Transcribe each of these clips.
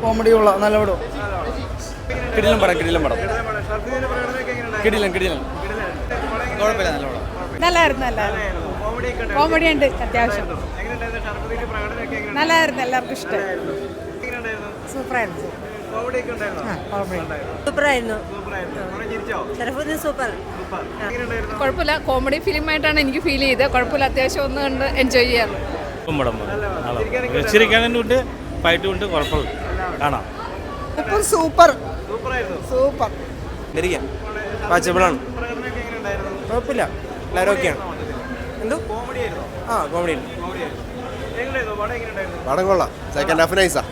Comedy ഉള്ള നല്ല പടം. കിടിലം പടം. കിടിലം. കുഴപ്പമില്ല, നല്ല പടം. നല്ലായിരുന്നു. കോമഡി ഉണ്ട് അത്യാവശ്യം. നല്ലായിരുന്നു, എല്ലാവർക്കും ഇഷ്ടമായി. സൂപ്പറായിരുന്നു. കുഴപ്പമില്ല, കോമഡി ഫിലിമായിട്ടാണ് എനിക്ക് ഫീൽ ചെയ്തത്. കുഴപ്പമില്ല, അത്യാവശ്യം ഒന്ന് കണ്ട് എൻജോയ് ചെയ്യാറ്. ചിരിക്കാനുണ്ട്, ഫൈറ്റുണ്ട്, കുഴപ്പമില്ല, കാണാം. സൂപ്പർ. വാച്ചബിളാണ്. കുഴപ്പമില്ല, എല്ലാവരും ഓക്കെയാണ്. എന്തോ കോമഡി പടം കൊള്ളാം. സെക്കൻഡ് ഹാഫ് നൈസാ.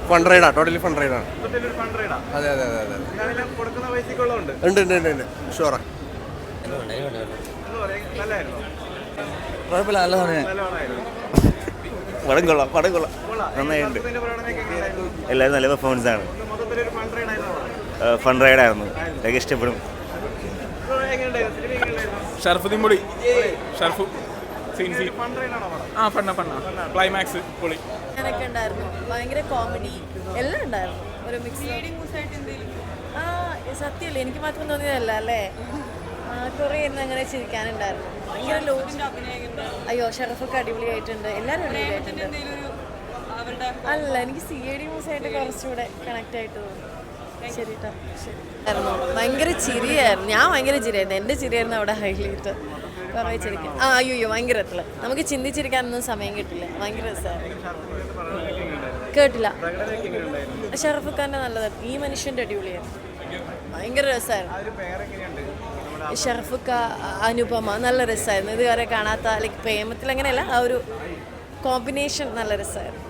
ഫൺ റൈഡാ, ടോട്ടലി ഫൺ റൈഡാണ്. അതെ. ഉണ്ട് ഷുവറാ. കുഴപ്പമില്ല, നല്ല സമയം. പടം കൊള്ളാം, നന്നായിട്ടുണ്ട്. എല്ലാവരും നല്ല പെർഫോമൻസ് ആണ്. ഫൺ റൈഡായിരുന്നു, എനിക്ക് ഇഷ്ടപ്പെടും. ഷർഫുദ്ദീൻ പൊളി. ഷർഫു ഫണ്ണ ക്ലൈമാക്സ് പൊളി. അങ്ങനെയൊക്കെ ഉണ്ടായിരുന്നു. ഭയങ്കര കോമഡി എല്ലാം ഉണ്ടായിരുന്നു. ഒരു മിക്സ്. സത്യമല്ലേ, എനിക്ക് മാത്രം തോന്നിയതല്ല അല്ലേ. കുറേ ഇരുന്ന് അങ്ങനെ ചിരിക്കാനുണ്ടായിരുന്നു. ഭയങ്കര അയ്യോ, ഷറഫൊക്കെ അടിപൊളിയായിട്ടുണ്ട്. എല്ലാവരും അടിപൊളിയായിട്ടുണ്ട്. അല്ല, എനിക്ക് CID ന്യൂസായിട്ട് കുറച്ചുകൂടെ കണക്ട് ആയിട്ട് തോന്നി. ശരിട്ടോ, ശരി. ഭയങ്കര ചിരിയായിരുന്നു. ഞാൻ ഭയങ്കര ചിരിയായിരുന്നു. എൻ്റെ ചിരിയായിരുന്നു അവിടെ ഹൈലൈറ്റ്. കുറേ ചിരിക്കാൻ. അയ്യോ, ഭയങ്കര എത്തില്ല. നമുക്ക് ചിന്തിച്ചിരിക്കാനൊന്നും സമയം കിട്ടില്ല. ഭയങ്കര രസമായിരുന്നു. കേട്ടില്ല. ഷറഫ് ഖാൻ്റെ നല്ലതായിരുന്നു. ഈ മനുഷ്യൻ്റെ അടിപൊളിയായിരുന്നു. ഭയങ്കര രസമായിരുന്നു. ഷറഫ് ഖാൻ, അനുപമ നല്ല രസമായിരുന്നു. ഇതുവരെ കാണാത്ത ലൈക്ക് പ്രേമത്തിൽ അങ്ങനെയല്ല, ആ ഒരു കോമ്പിനേഷൻ നല്ല രസമായിരുന്നു.